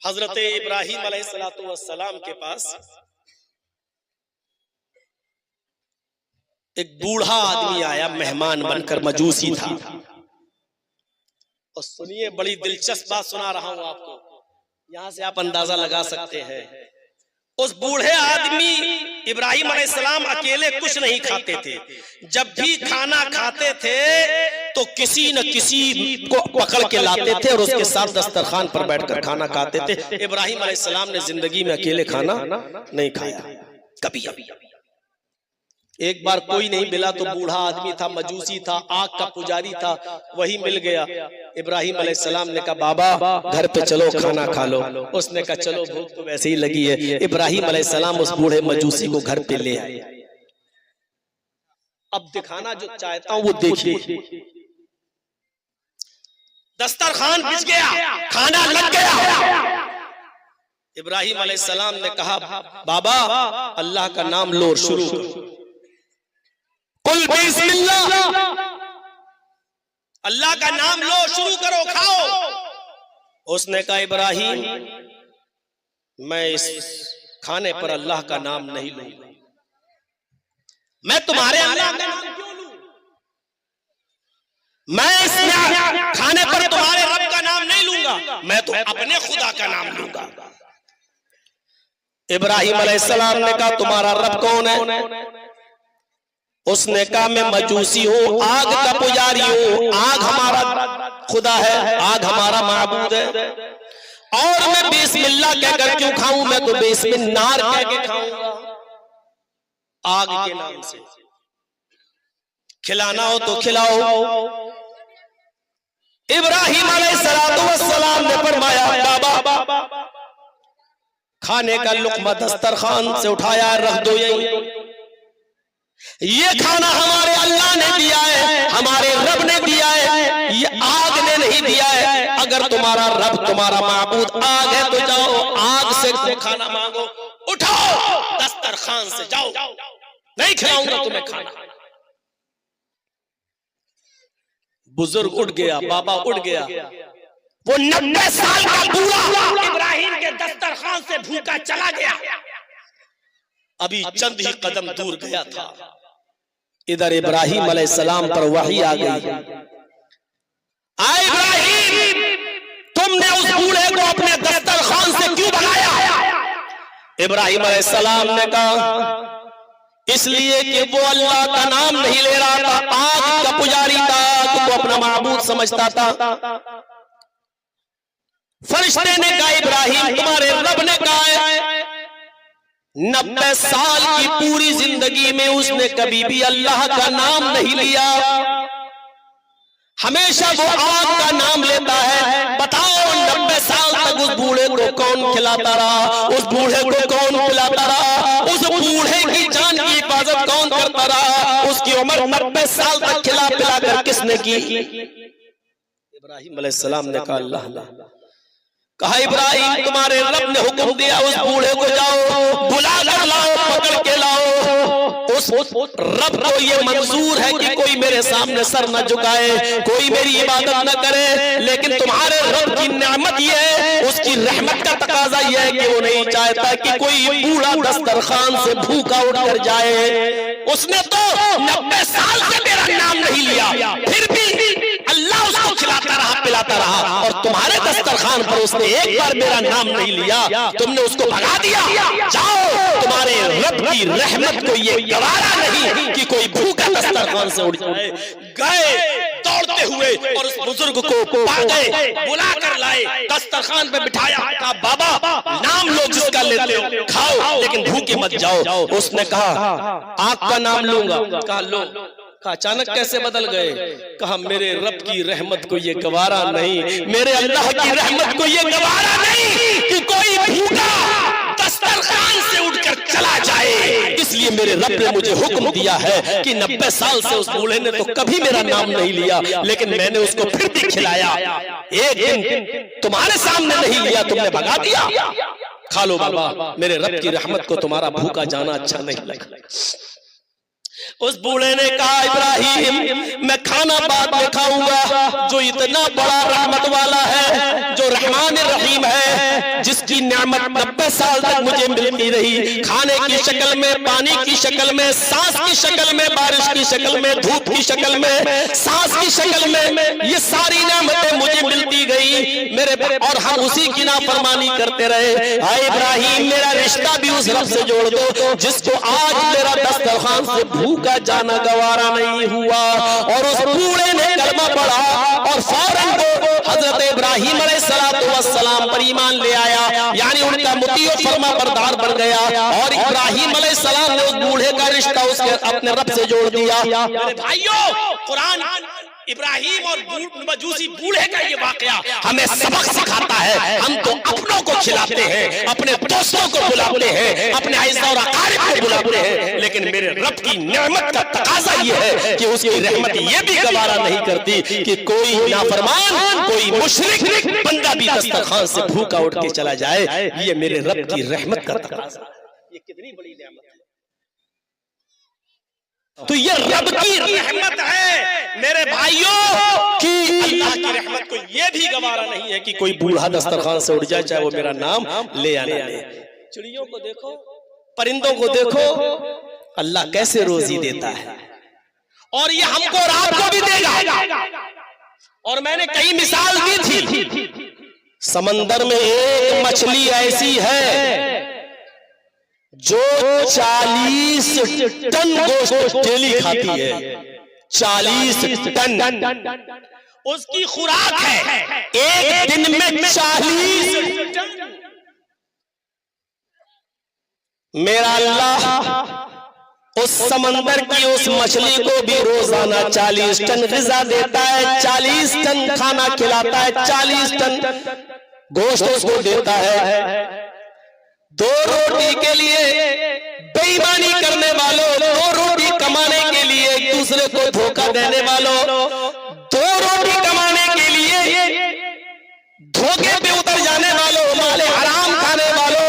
हजरत इब्राहिम अलैहिस्सलाम के पास एक बूढ़ा आदमी आया, मेहमान बनकर, मजूसी था। और सुनिए, बड़ी दिलचस्प बात सुना रहा हूं आपको, यहां से आप अंदाजा लगा सकते हैं। उस बूढ़े आदमी इब्राहिम अलैहिस्सलाम अकेले कुछ नहीं खाते थे। जब भी खाना खाते थे तो किसी न किसी को पकड़ के लाते थे और उसके साथ दस्तरखान पर बैठकर खाना खाते थे। इब्राहिम अलैहिस्सलाम ने जिंदगी में अकेले खाना नहीं खाया कभी। एक बार कोई नहीं मिला तो बूढ़ा आदमी था, मजूसी था, आग का पुजारी था, वही मिल गया। इब्राहिम अलैहिस्सलाम ने कहा, बाबा घर पे चलो, खाना खा लो। उसने कहा, चलो, भूख तो वैसे ही लगी है। इब्राहिम अलैहिस्सलाम उस बूढ़े मजूसी को घर पे ले आए। अब दिखाना जो चाहता हूं वो देखिए। दस्तरखान बिछ गया, खाना लग गया। इब्राहिम अलैहिस्सलाम ने कहा, बाबा अल्लाह का नाम लो, शुरू करो, कुल बिस्मिल्लाह, अल्लाह का नाम लो, शुरू करो, खाओ। उसने कहा, इब्राहिम मैं इस खाने पर अल्लाह का नाम नहीं लूंगा। मैं तुम्हारे अल्लाह का नाम क्यों लूं? मैं इस खाने पर तुम्हारे रब का नाम नहीं लूंगा, मैं तो अपने खुदा का नाम लूंगा। इब्राहिम अलैहिस्सलाम ने कहा, तुम्हारा रब कौन है? उसने कहा, मैं मजूसी हूँ, आग का पुजारी हूँ, आग हमारा खुदा है, आग हमारा माबूद है। और मैं बिस्मिल्लाह कहकर क्यों खाऊं? मैं तो बिस्मिल्लाह कह के खाऊंगा, आग के नाम से। खिलाना हो तो खिलाओ। इब्राहिम अलैहिस्सलाम ने फरमाया, बाबा खाने का लुक़मा दस्तरखान से उठाया, रख दो यहीं। ये खाना हमारे अल्लाह ने दिया है, हमारे रब ने दिया है, ये आग ने नहीं दिया है। अगर तुम्हारा रब, तुम्हारा माबूद आग है तो जाओ, आग से खाना मांगो, उठाओ दस्तरखान से, जाओ, नहीं खिलाऊंगा तुम्हें खाना। बुजुर्ग उठ गया, बाबा उठ गया। वो 90 साल का बूढ़ा इब्राहिम के दस्तरखान से भूखा चला गया। अभी चंद ही कदम दूर गया था, इधर इब्राहिम अलैहिस्सलाम पर वही आ गई। आए इब्राहिम, तुमने उस बूढ़े को अपने दस्तरखान से क्यों भगाया? इब्राहिम अलैहिस्सलाम ने कहा, इसलिए कि वो अल्लाह का नाम नहीं ले रहा था, आग का पुजारी था, तो वो अपना माबूद समझता था। फरिश्ते ने कहा, इब्राहिम तुम्हारे रब ने कहा है 90 साल की पूरी जिंदगी में उसने कभी भी अल्लाह का नाम नहीं लिया, हमेशा वो आग का नाम लेता है। बताओ 90 साल तक उस बूढ़े को कौन खिलाता रहा? उस बूढ़े को कौन पिलाता रहा? उस बूढ़े की जान की हिफाजत कौन करता रहा? उसकी उम्र 90 साल तक खिला पिला कर किसने की? इब्राहिम अलैहिस्सलाम ने कहा, अल्लाह। कहा, इब्राहिम तुम्हारे रब ने हुक्म दिया, उस बूढ़े को जाओ, बुला कर लाओ, पकड़ के लाओ। उस रब को ये मंजूर है कि कोई मेरे सामने सर न झुकाए, कोई मेरी इबादत न करे, लेकिन तुम्हारे रब की नेमत ये है, उसकी रहमत का तकाजा ये है कि वो नहीं चाहता कि कोई बूढ़ा दस्तरखान से भूखा उठकर जाए। उसने तो 90 साल से मेरा नाम नहीं लिया, फिर भी अल्लाह उसको खिलाता रहा, पिलाता रहा, और तुम्हारे दस्तरखान पर उसने एक बार मेरा नाम नहीं लिया, तुमने उसको भगा दिया। जाओ, तुम्हारे रब की रहमत को ये गवारा नहीं कि कोई भूखा दस्तरखान से उठ जाए। गए दौड़ते हुए और उस बुजुर्ग को पा गए, बुला कर लाए, दस्तरखान पे बिठाया, कहा, बाबा नाम लो जिसका लेते हो, खाओ, लेकिन भूखे मत जाओ। उसने कहा, आग का नाम लूंगा। कहा, लो। कहा, अचानक कैसे बदल गए? कहा, मेरे रब की रहमत को ये गवारा नहीं, मेरे अल्लाह की रहमत को ये गवारा नहीं कि कोई भूखा दस्तरखान से उठकर चला जाए। इसलिए मेरे रब ने मुझे हुक्म दिया है कि 90 साल से उस बूढ़े ने तो कभी मेरा नाम नहीं लिया, लेकिन मैंने उसको फिर भी खिलाया। एक दिन तुम्हारे सामने नहीं लिया, तुमने भगा दिया। खा लो बाबा, मेरे रब की रहमत को तुम्हारा भूखा जाना अच्छा नहीं लगा। उस बूढ़े ने कहा, इब्राहिम मैं खाना बाद में खाऊंगा, जो इतना बड़ा रहमत वाला है, जो रहमान रहीम है, जिसकी नेमत 90 साल तक मुझे मिलती रही, खाने की शक्ल में, पानी की शक्ल में, सांस की शक्ल में, बारिश की शक्ल में, धूप की शक्ल में, सांस की शक्ल में, ये सारी नेमतें मुझे मिलती गई मेरे, और हम उसी की नाफरमानी करते रहे। हाय इब्राहिम, मेरा रिश्ता भी उस रब से जोड़ दो जिसको आज मेरा दस्तरखान से भूखा जाना गवारा नहीं हुआ। और उस बूढ़े ने कलमा पढ़ा और फौरन वो हजरत इब्राहिम अलैहिस्सलाम पर ईमान ले आया, यानी उनका मुती और फरमा बरदार बन गया। और इब्राहिम अलैहिस्सलाम ने उस बूढ़े का रिश्ता उसके अपने रब से जोड़ दिया। मेरे भाइयों, कुरान इब्राहिम और मजूसी बूढ़े का ये वाकया हमें सबक सिखाता है। हम तो अपनों को खिलाते हैं, अपने दोस्तों को बुलाते हैं, अपने आइज़ा और अकारिब को बुलाते हैं, लेकिन मेरे रब की नेमत का तकाजा ये है कि उसकी रहमत ये भी गवारा नहीं करती कि कोई नाफरमान, कोई मुशरिक बंदा भी दस्तरखान से भूखा उठ के चला जाए। ये मेरे रब की रहमत का तकाजा, ये कितनी बड़ी नेमत है। तो ये रब की रहमत है मेरे भाइयों कि अल्लाह की रहमत को ये भी गवारा नहीं है कि कोई बूढ़ा दस्तरखान से उठ जाए, चाहे वो मेरा नाम ले या ना ले। चिड़ियों को देखो, परिंदों को देखो, अल्लाह कैसे रोजी देता है, और ये हमको और आपको भी देगा। और मैंने कई मिसाल दी थी। समंदर में एक मछली ऐसी है जो 40 टन गोश्त डेली खाती है। 40 टन उसकी खुराक है, एक दिन में 40 टन। मेरा अल्लाह उस समंदर की उस मछली को भी रोजाना 40 टन ग़िज़ा देता है, 40 टन खाना खिलाता है, 40 टन गोश्त उसको देता है। 2 रोटी के लिए बेईमानी करने वालों, 2 रोटी कमाने के लिए एक दूसरे को धोखा देने वालों, 2 रोटी कमाने के लिए धोखे पे उतर जाने वालों, माले हराम खाने वालों,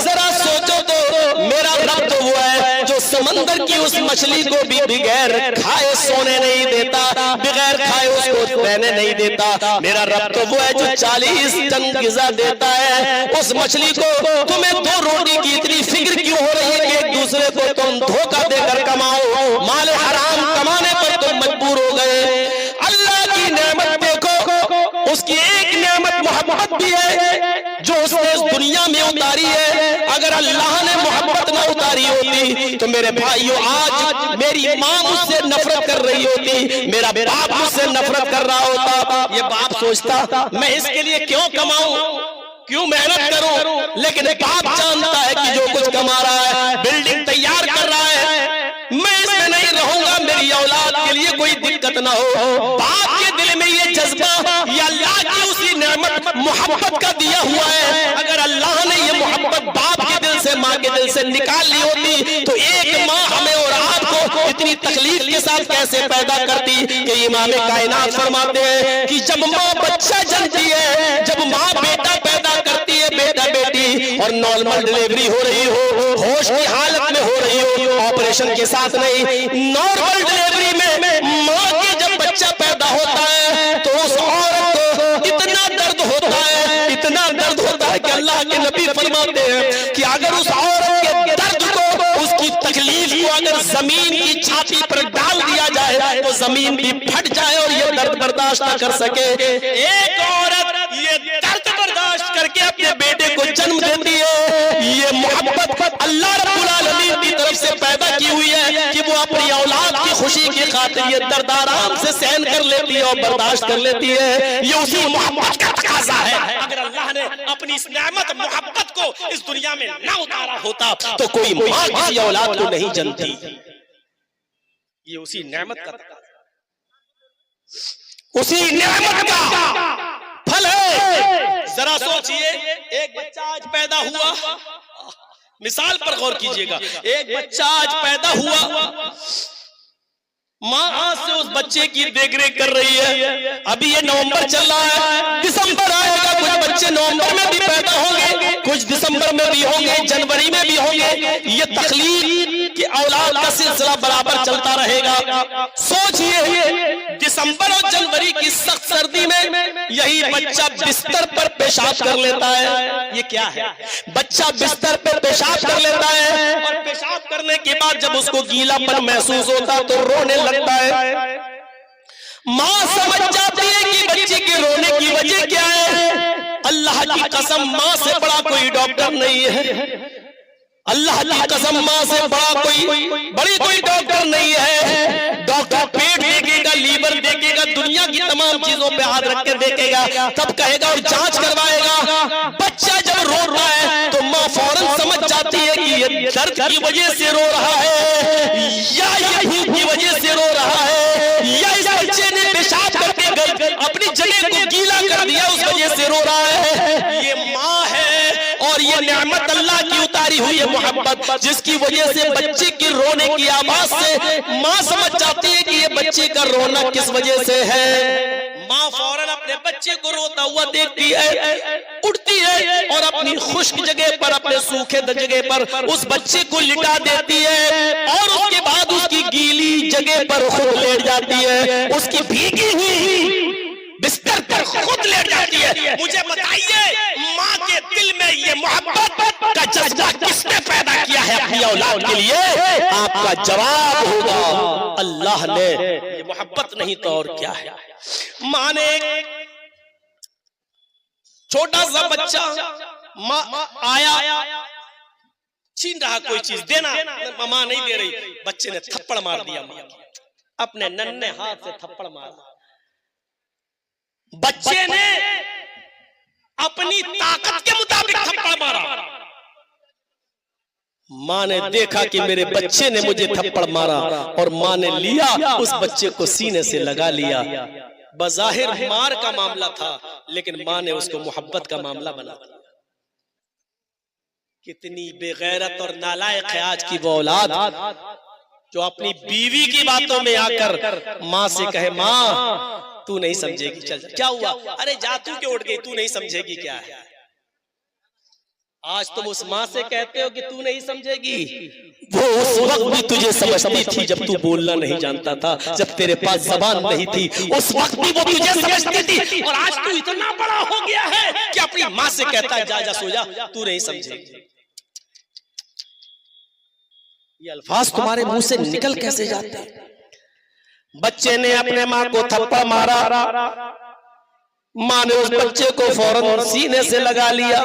जरा सोचो तो मेरा रब तो वो है जो समंदर की उस मछली को भी बगैर खाए सोने नहीं देता, बगैर खाए उसको रहने नहीं देता। मेरा रब तो वो है जो 40 टन ग़िज़ा देता है उस मछली को। तुम्हें 2 रोटी की इतनी फिक्र क्यों हो रही है कि एक दूसरे को तुम धोखा देकर कमाओ, माले हराम कमाने पर तुम मजबूर हो गए। अल्लाह की नेमत देखो, उसकी एक नेमत मोहब्बत भी है जो उसने इस दुनिया में उतारी है। अगर अल्लाह ने मोहब्बत ना उतारी होती तो मेरे भाइयों आज मेरी माँ मुझसे नफरत कर रही होती, मेरा बाप मुझसे नफरत कर रहा होता। ये बाप सोचता मैं इसके लिए क्यों कमाऊं, क्यों मेहनत करूं, लेकिन बाप जानता है कि जो कुछ कमा रहा है, बिल्डिंग तैयार कर रहा है, मैं इसमें नहीं रहूंगा, मेरी औलाद के लिए कोई दिक्कत ना हो। बाप के दिल में ये जज्बा या अल्लाह की उसी नेमत मोहब्बत का दिया हुआ है। अगर अल्लाह ने ये मोहब्बत बाप के दिल से, माँ के दिल से निकाल ली होती तो एक माँ हमें और आपको इतनी तकलीफ के साथ कैसे पैदा करती। कि इमाम कायनात फरमाते हैं कि जब माँ बच्चा जनती है, जब माँ बेटा पैदा करती है, बेटा बेटी, और नॉर्मल डिलीवरी हो रही हो, होश की हालत में हो रही हो, ऑपरेशन के साथ नहीं, नॉर्मल डिलीवरी में माँ के जब बच्चा पैदा होता है तो उस औरत को इतना दर्द होता है, इतना दर्द होता है कि अल्लाह के नबी फरमाते हैं कि अगर उस औरत के दर्द को, उसकी तकलीफ को अगर जमीन की छाती पर डाल दिया जाए तो जमीन भी फट जाए और ये दर्द बर्दाश्त न कर सके। एक औरत ये दर्द बर्दाश्त करके अपने बेटे को जन्म देती है। ये मोहब्बत अल्लाह रब्बुल आलमीन की तरफ से पैदा की हुई है कि वो अपनी औलाद की खुशी की खातिर ये दर्द आराम से सहन कर लेती है और बर्दाश्त कर लेती है। ये उसी मोहब्बत का तकाजा है। अगर अल्लाह ने अपनी इस नेमत मोहब्बत को इस दुनिया में ना उतारा होता तो कोई माँ किसी औलाद को नहीं जनती। ये उसी नेमत का तकाजा, उसी नेमत का फल है। जरा सोचिए, एक बच्चा आज पैदा हुआ, मिसाल पर गौर कीजिएगा, एक बच्चा आज पैदा हुआ, माँ आज से उस बच्चे की देखरेख कर रही है। अभी ये नवंबर चल रहा है, दिसंबर आएगा, कुछ बच्चे नवंबर में भी पैदा होंगे, कुछ दिसंबर में भी होंगे, जनवरी में भी होंगे। ये तकलीफ की औलाद का सिलसिला बराबर चलता रहेगा। सोचिए, दिसंबर और जनवरी की सख्त सर्दी में यही बच्चा बिस्तर पर पेशाब कर लेता है। ये क्या है? बच्चा बिस्तर पे पेशाब कर लेता है और पेशाब करने के बाद जब उसको गीलापन महसूस होता है तो रोने लगता है। माँ समझ जाती है कि बच्चे के रोने की वजह क्या है। अल्लाह की कसम माँ से बड़ा कोई डॉक्टर नहीं है। अल्लाह की कसम माँ से बड़ा कोई डॉक्टर नहीं है। डॉक्टर पेट देखेगा, लीवर देखेगा, दुनिया की तमाम चीजों पे हाथ रख के देखेगा, तब कहेगा और जांच करवाएगा। बच्चा जब रो रहा है तो माँ फौरन समझ जाती है कि ये दर्द की वजह से रो रहा है या ये भूख की वजह से रो रहा है या इस बच्चे ने पेशाब करके अपनी जगह को गीला कर दिया उस वजह से रो रहा है। ये माँ है और ये नेमत अल्लाह की उतारी हुई है मोहब्बत, जिसकी वजह से बच्चे की रोने की आवाज से माँ समझ जाती है कि ये बच्चे का रोना किस वजह से है। माँ फौरन अपने बच्चे को रोता हुआ देखती है, उठती है और अपनी खुश्क जगह पर, अपने सूखे जगह पर उस बच्चे को लिटा देती है और उसके बाद उसकी गीली जगह पर खुद लेट जाती है, उसकी भीगी हुई बिस्तर पर खुद लेट जाती है। मुझे बताइए माँ के दिल में ये मोहब्बत का जज्बा किसने पैदा किया है अपनी औलाद के लिए? आपका जवाब होगा अल्लाह ने। ये मोहब्बत नहीं तो और क्या है। माँ ने छोटा सा बच्चा माँ आया, छीन रहा कोई चीज, देना, माँ नहीं दे रही, बच्चे ने थप्पड़ मार दिया माँ की, अपने नन्हे हाथ से थप्पड़ मारा। बच्चे ने अपनी ताकत के मुताबिक थप्पड़ मारा। माँ ने देखा कि मेरे बच्चे ने मुझे थप्पड़ मारा और माँ ने लिया उस बच्चे को सीने से लगा लिया। बज़ाहिर मार का मामला था लेकिन माँ ने उसको मोहब्बत का मामला बना दिया। कितनी बेगैरत और नालायक है आज की वो औलाद जो अपनी बीवी की बातों में आकर माँ से कहे माँ तू नहीं समझेगी, चल क्या हुआ, अरे जा तू क्यों उठ गई, तू नहीं समझेगी क्या है। आज तुम उस माँ से कहते हो कि तू नहीं समझेगी, वो उस वक्त भी तुझे समझती थी जब तू बोलना नहीं जानता था, जब तेरे पास जबान नहीं थी, उस वक्त भी वो तुझे समझती थी। और आज तू इतना बड़ा हो गया है कि अपनी माँ से कहता है जा जा सो जा, तू नहीं समझेगी। ये अल्फाज तुम्हारे मुंह से निकल कैसे जाते हैं? बच्चे ने अपने माँ को थप्पड़ मारा, माँ ने उस बच्चे को फौरन सीने से लगा लिया।